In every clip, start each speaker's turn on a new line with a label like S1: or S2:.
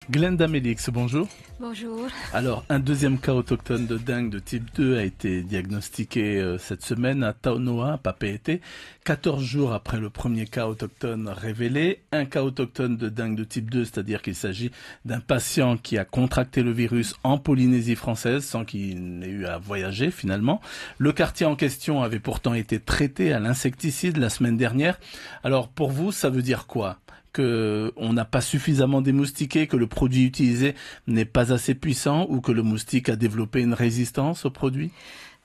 S1: Glenda Mélix, bonjour.
S2: Bonjour.
S1: Alors, un deuxième cas autochtone de dengue de type 2 a été diagnostiqué cette semaine à Taunoa, à Papeete, 14 jours après le premier cas autochtone révélé. Un cas autochtone de dengue de type 2, c'est-à-dire qu'il s'agit d'un patient qui a contracté le virus en Polynésie française sans qu'il n'ait eu à voyager finalement. Le quartier en question avait pourtant été traité à l'insecticide la semaine dernière. Alors, pour vous, ça veut dire quoi ? Que on n'a pas suffisamment démoustiqué, que le produit utilisé n'est pas assez puissant ou que le moustique a développé une résistance au produit?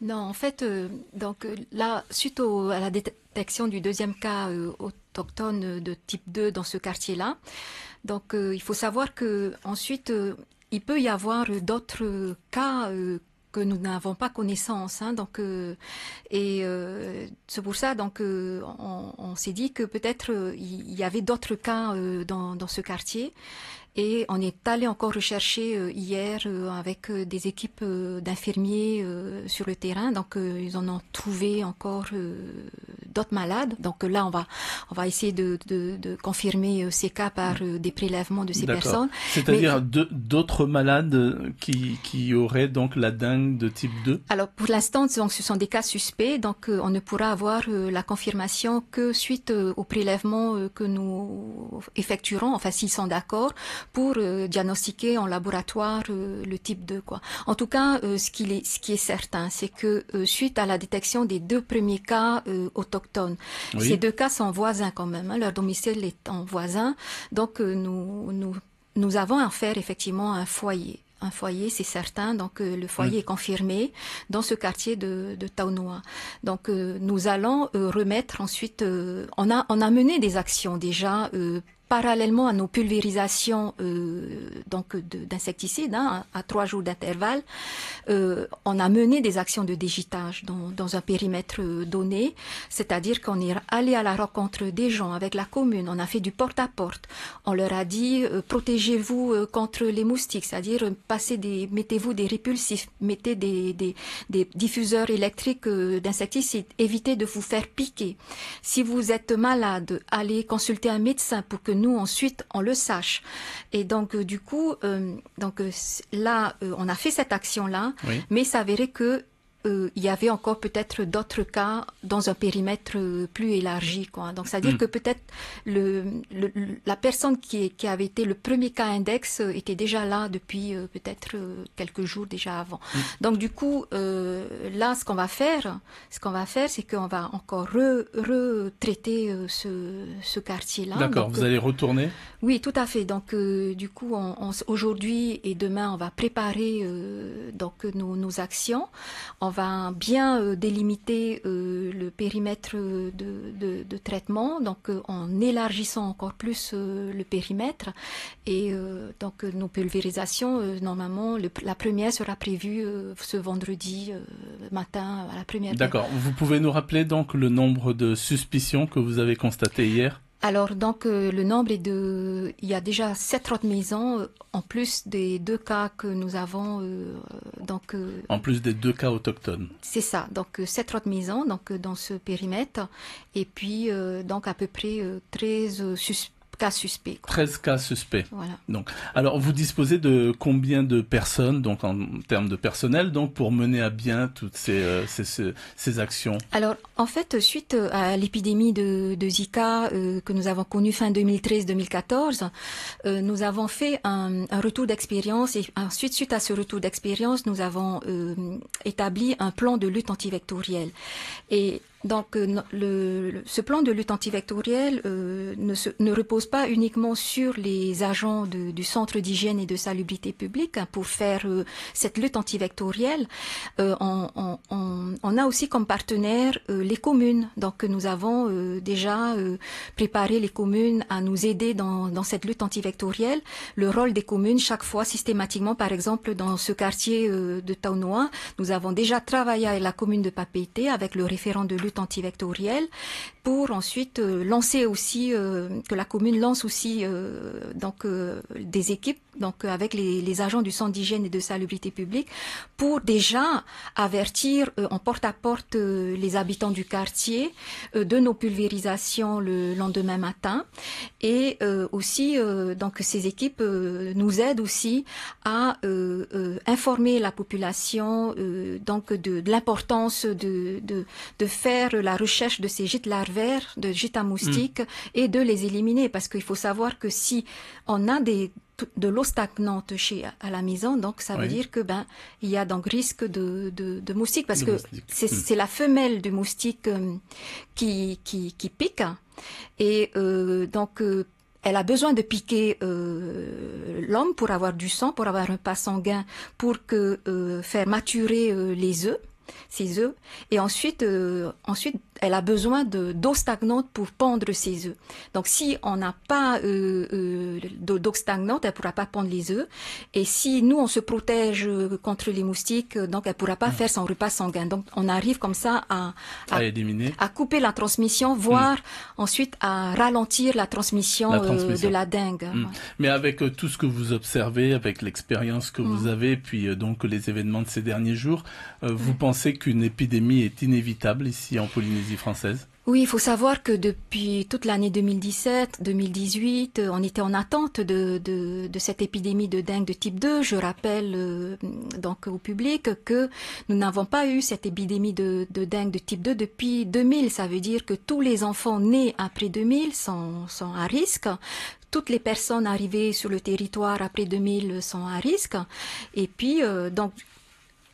S2: Non, en fait, là, suite à la détection du deuxième cas autochtone de type 2 dans ce quartier-là, donc il faut savoir que ensuite il peut y avoir d'autres cas que nous n'avons pas connaissance, hein, donc c'est pour ça donc on s'est dit que peut-être il y avait d'autres cas dans ce quartier. Et on est allé encore rechercher hier avec des équipes d'infirmiers sur le terrain. Donc ils en ont trouvé encore d'autres malades. Donc là on va essayer de confirmer ces cas par des prélèvements de ces personnes.
S1: C'est-à-dire d'autres malades qui auraient donc la dengue de type 2?
S2: Alors pour l'instant donc ce sont des cas suspects. Donc on ne pourra avoir la confirmation que suite au prélèvement que nous effectuerons. Enfin s'ils sont d'accord, pour diagnostiquer en laboratoire le type 2, quoi. En tout cas, ce qui est certain, c'est que suite à la détection des deux premiers cas autochtones, oui. Ces deux cas sont voisins quand même, hein, leur domicile est en voisin, donc nous avons à faire effectivement un foyer. Un foyer, c'est certain, donc le foyer est confirmé dans ce quartier de Taunoa. Donc nous allons remettre ensuite, on a mené des actions déjà parallèlement à nos pulvérisations d'insecticides, hein, à 3 jours d'intervalle, on a mené des actions de dégitage dans un périmètre donné, c'est-à-dire qu'on est allé à la rencontre des gens avec la commune, on a fait du porte-à-porte, on leur a dit protégez-vous contre les moustiques, c'est-à-dire mettez-vous des répulsifs, mettez des diffuseurs électriques d'insecticides, évitez de vous faire piquer. Si vous êtes malade, allez consulter un médecin pour que nous ensuite on le sache. Et donc du coup là on a fait cette action là, oui. Mais ça s'avérait que il y avait encore peut-être d'autres cas dans un périmètre plus élargi, quoi. Donc, c'est-à-dire que peut-être la personne qui avait été le premier cas index était déjà là depuis peut-être quelques jours déjà avant. Donc, du coup, là, ce qu'on va faire, c'est qu'on va encore retraiter ce quartier-là.
S1: D'accord. Donc, vous allez retourner?
S2: Oui, tout à fait. Donc, du coup, aujourd'hui et demain, on va préparer donc nos actions. On va bien délimiter le périmètre de traitement, donc en élargissant encore plus le périmètre. Et donc nos pulvérisations, normalement, la première sera prévue ce vendredi matin à la première.
S1: D'accord. Vous pouvez nous rappeler donc le nombre de suspicions que vous avez constatées hier?
S2: Alors, donc, le nombre est il y a déjà 7 autres maisons, en plus des 2 cas que nous avons,
S1: en plus des 2 cas autochtones.
S2: C'est ça. Donc, 7 autres maisons, donc, dans ce périmètre. Et puis, donc, à peu près 13 cas suspects.
S1: 13 cas suspects.
S2: Voilà.
S1: Donc, alors, vous disposez de combien de personnes, donc en termes de personnel, donc pour mener à bien toutes ces actions?
S2: Alors, en fait, suite à l'épidémie de Zika que nous avons connue fin 2013-2014, nous avons fait un retour d'expérience et ensuite, suite à ce retour d'expérience, nous avons établi un plan de lutte antivectorielle. Et donc, ce plan de lutte antivectorielle ne repose pas uniquement sur les agents du Centre d'hygiène et de salubrité publique, hein, pour faire cette lutte antivectorielle. On a aussi comme partenaire les communes. Donc, nous avons déjà préparé les communes à nous aider dans cette lutte antivectorielle. Le rôle des communes, chaque fois, systématiquement, par exemple, dans ce quartier de Taunoa, nous avons déjà travaillé avec la commune de Papeete, avec le référent de lutte antivectorielle, pour ensuite lancer aussi, que la commune lance aussi des équipes donc avec les agents du centre d'hygiène et de salubrité publique, pour déjà avertir en porte-à-porte les habitants du quartier de nos pulvérisations le lendemain matin. Et aussi, donc ces équipes nous aident aussi à informer la population donc de l'importance de faire la recherche de ces gîtes larvaires, de gîtes à moustiques, et de les éliminer, parce qu'il faut savoir que si on a de l'eau stagnante à la maison, donc ça veut dire que il y a donc risque de moustiques, parce que c'est la femelle du moustique qui pique, et donc elle a besoin de piquer l'homme pour avoir du sang, pour avoir un pas sanguin, pour faire maturer les œufs, ses œufs, et ensuite elle a besoin d'eau stagnante pour pondre ses œufs. Donc si on n'a pas d'eau stagnante, elle pourra pas pondre les œufs. Et si nous on se protège contre les moustiques, donc elle pourra pas faire son repas sanguin. Donc on arrive comme ça à
S1: éliminer,
S2: à couper la transmission, voire ensuite à ralentir la transmission de la dengue.
S1: Mais avec tout ce que vous observez, avec l'expérience que vous avez, puis donc les événements de ces derniers jours, vous pensez qu'une épidémie est inévitable ici en Polynésie française?
S2: Oui, il faut savoir que depuis toute l'année 2017, 2018, on était en attente de cette épidémie de dengue de type 2. Je rappelle donc au public que nous n'avons pas eu cette épidémie de dengue de type 2 depuis 2000. Ça veut dire que tous les enfants nés après 2000 sont à risque. Toutes les personnes arrivées sur le territoire après 2000 sont à risque. Et puis,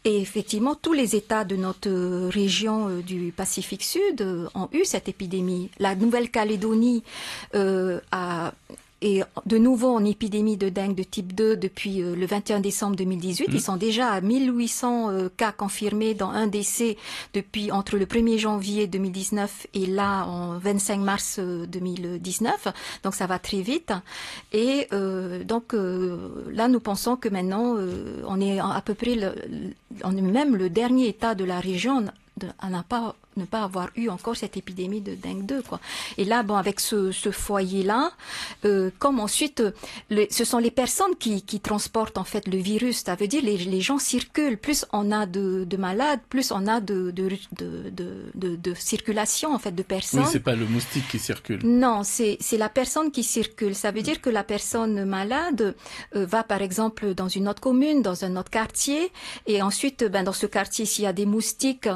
S2: et effectivement, tous les États de notre région du Pacifique Sud ont eu cette épidémie. La Nouvelle-Calédonie est de nouveau en épidémie de dengue de type 2 depuis le 21 décembre 2018. Ils sont déjà à 1800 cas confirmés, dans un décès depuis entre le 1er janvier 2019 et là en 25 mars 2019. Donc ça va très vite. Et donc là, nous pensons que maintenant, on est à peu près on est même le dernier État de la région à ne pas avoir eu encore cette épidémie de dengue 2, quoi. Et là, bon, avec ce foyer-là, comme ensuite, ce sont les personnes qui transportent en fait le virus. Ça veut dire les gens circulent. Plus on a de malades, plus on a de circulation en fait de personnes.
S1: Oui, c'est pas le moustique qui circule.
S2: Non, c'est la personne qui circule. Ça veut dire que la personne malade va par exemple dans une autre commune, dans un autre quartier, et ensuite, dans ce quartier, s'il y a des moustiques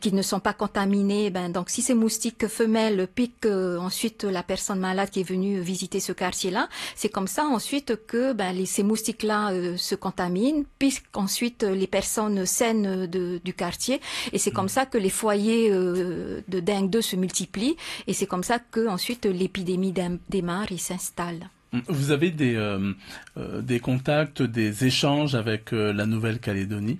S2: qui ne sont pas contaminés, donc si ces moustiques femelles piquent ensuite la personne malade qui est venue visiter ce quartier-là, c'est comme ça ensuite que ces moustiques-là se contaminent, puisqu'ensuite les personnes saines du quartier, et c'est comme ça que les foyers de dengue 2 se multiplient, et c'est comme ça que ensuite l'épidémie démarre et s'installe.
S1: Vous avez des contacts, des échanges avec la Nouvelle-Calédonie?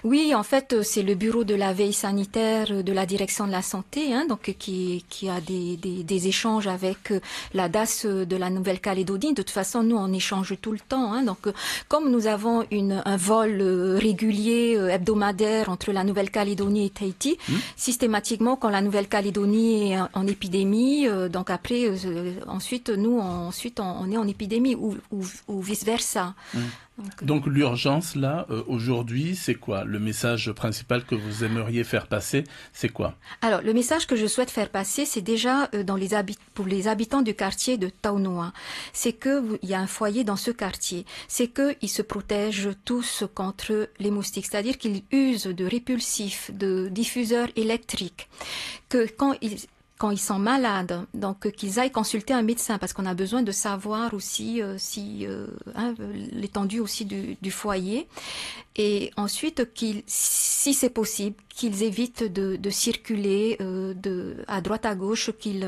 S2: Oui, en fait, c'est le bureau de la veille sanitaire de la direction de la santé, donc qui a des échanges avec la DAS de la Nouvelle-Calédonie. De toute façon, nous on échange tout le temps. Donc, comme nous avons un vol régulier hebdomadaire entre la Nouvelle-Calédonie et Tahiti, systématiquement, quand la Nouvelle-Calédonie est en épidémie, donc après, ensuite nous, on est en épidémie ou vice versa.
S1: Donc l'urgence là, aujourd'hui, c'est quoi? Le message principal que vous aimeriez faire passer, c'est quoi?
S2: Alors, le message que je souhaite faire passer, c'est déjà pour les habitants du quartier de Taunoa. C'est qu'il y a un foyer dans ce quartier. C'est qu'ils se protègent tous contre les moustiques. C'est-à-dire qu'ils usent de répulsifs, de diffuseurs électriques. Que quand ils sont malades, donc qu'ils aillent consulter un médecin, parce qu'on a besoin de savoir aussi l'étendue aussi du foyer, et ensuite si c'est possible, qu'ils évitent de circuler à droite à gauche, qu'ils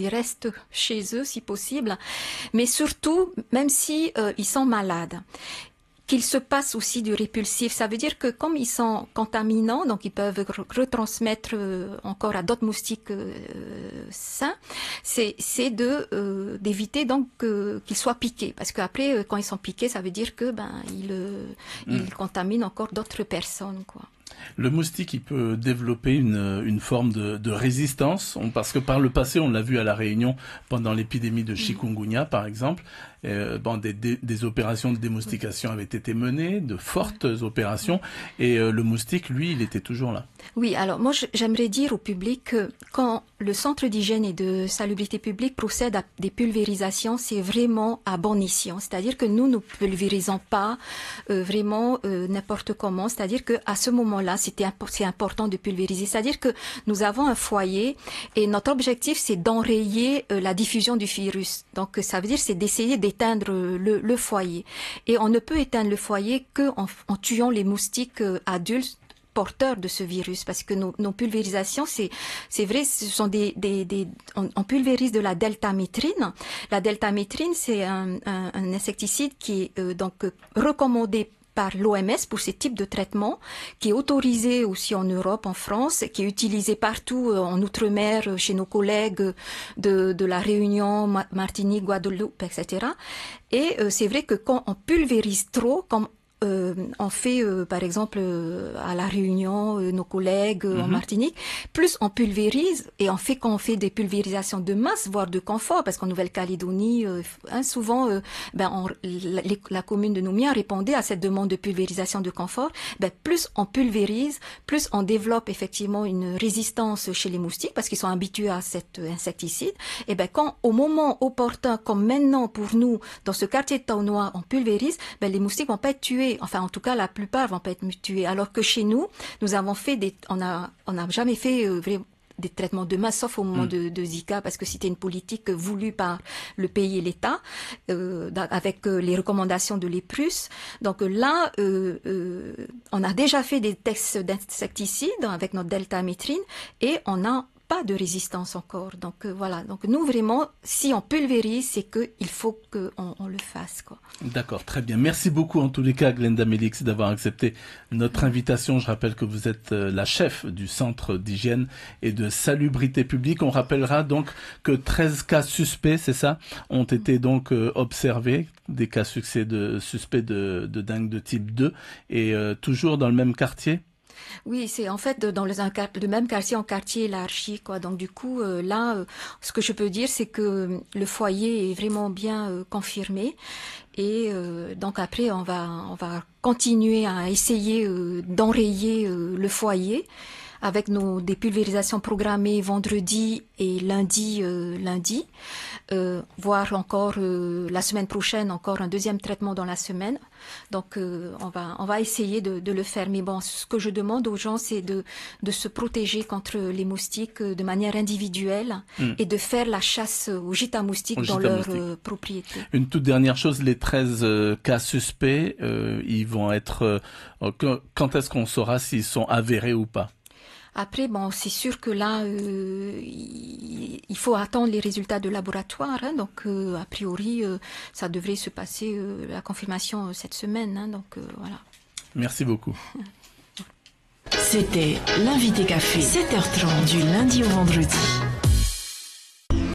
S2: restent chez eux si possible, mais surtout même si ils sont malades, qu'ils se passent aussi du répulsif. Ça veut dire que comme ils sont contaminants, donc ils peuvent retransmettre encore à d'autres moustiques sains, c'est d'éviter donc qu'ils soient piqués, parce qu'après quand ils sont piqués, ça veut dire que ils contaminent encore d'autres personnes, quoi.
S1: Le moustique, il peut développer une forme de résistance, parce que par le passé, on l'a vu à La Réunion pendant l'épidémie de chikungunya, par exemple. des opérations de démoustication avaient été menées, de fortes opérations, et le moustique, lui, il était toujours là.
S2: Oui, alors moi j'aimerais dire au public que quand le centre d'hygiène et de salubrité publique procède à des pulvérisations, c'est vraiment à bon escient. C'est-à-dire que nous ne pulvérisons pas vraiment n'importe comment. C'est-à-dire que à ce moment-là, c'est important de pulvériser. C'est-à-dire que nous avons un foyer et notre objectif c'est d'enrayer la diffusion du virus. Donc ça veut dire c'est d'essayer d'éteindre le foyer. Et on ne peut éteindre le foyer que en tuant les moustiques adultes porteurs de ce virus, parce que nos pulvérisations, c'est vrai, ce sont on pulvérise de la deltamétrine. La deltamétrine, c'est un insecticide qui est donc recommandé par l'OMS pour ces types de traitements, qui est autorisé aussi en Europe, en France, qui est utilisé partout en Outre-mer, chez nos collègues de la Réunion, Martinique, Guadeloupe, etc. Et c'est vrai que quand on pulvérise trop, comme on fait par exemple à la Réunion, nos collègues en Martinique, plus on pulvérise et quand on fait des pulvérisations de masse, voire de confort, parce qu'en Nouvelle-Calédonie, souvent la commune de Nouméa répondait à cette demande de pulvérisation de confort. Plus on pulvérise, plus on développe effectivement une résistance chez les moustiques, parce qu'ils sont habitués à cet insecticide. Et quand au moment opportun, comme maintenant pour nous, dans ce quartier de Taonoa, on pulvérise, les moustiques vont pas être tués. Enfin, en tout cas, la plupart vont pas être tués. Alors que chez nous, nous avons fait on n'a jamais fait des traitements de masse, sauf au moment de Zika, parce que c'était une politique voulue par le pays et l'État, avec les recommandations de l'EPRUS. Donc là, on a déjà fait des tests d'insecticides avec notre deltamétrine et on n'a pas de résistance encore. Donc voilà. Donc nous vraiment, si on pulvérise, c'est qu'il faut qu'on le fasse, quoi.
S1: D'accord, très bien. Merci beaucoup en tous les cas, Glenda Mélix, d'avoir accepté notre invitation. Je rappelle que vous êtes la chef du centre d'hygiène et de salubrité publique. On rappellera donc que 13 cas suspects, c'est ça, ont été donc observés, des cas suspects de dengue de type 2, et toujours dans le même quartier.
S2: Oui, c'est en fait dans le même quartier, en quartier élargi, quoi. Donc du coup, là, ce que je peux dire, c'est que le foyer est vraiment bien confirmé. Et donc après, on va continuer à essayer d'enrayer le foyer avec des pulvérisations programmées vendredi et lundi, voire encore la semaine prochaine, encore un deuxième traitement dans la semaine. Donc on va essayer de le faire. Mais bon, ce que je demande aux gens, c'est de se protéger contre les moustiques de manière individuelle et de faire la chasse aux gîtes à moustiques dans leur propriété.
S1: Une toute dernière chose, les 13 cas suspects, ils vont être... quand est-ce qu'on saura s'ils sont avérés ou pas?
S2: Après, bon, c'est sûr que là, il faut attendre les résultats de laboratoire. Hein, donc, a priori, ça devrait se passer la confirmation cette semaine. Hein, donc, voilà.
S1: Merci beaucoup.
S3: C'était l'invité café, 7h30 du lundi au vendredi.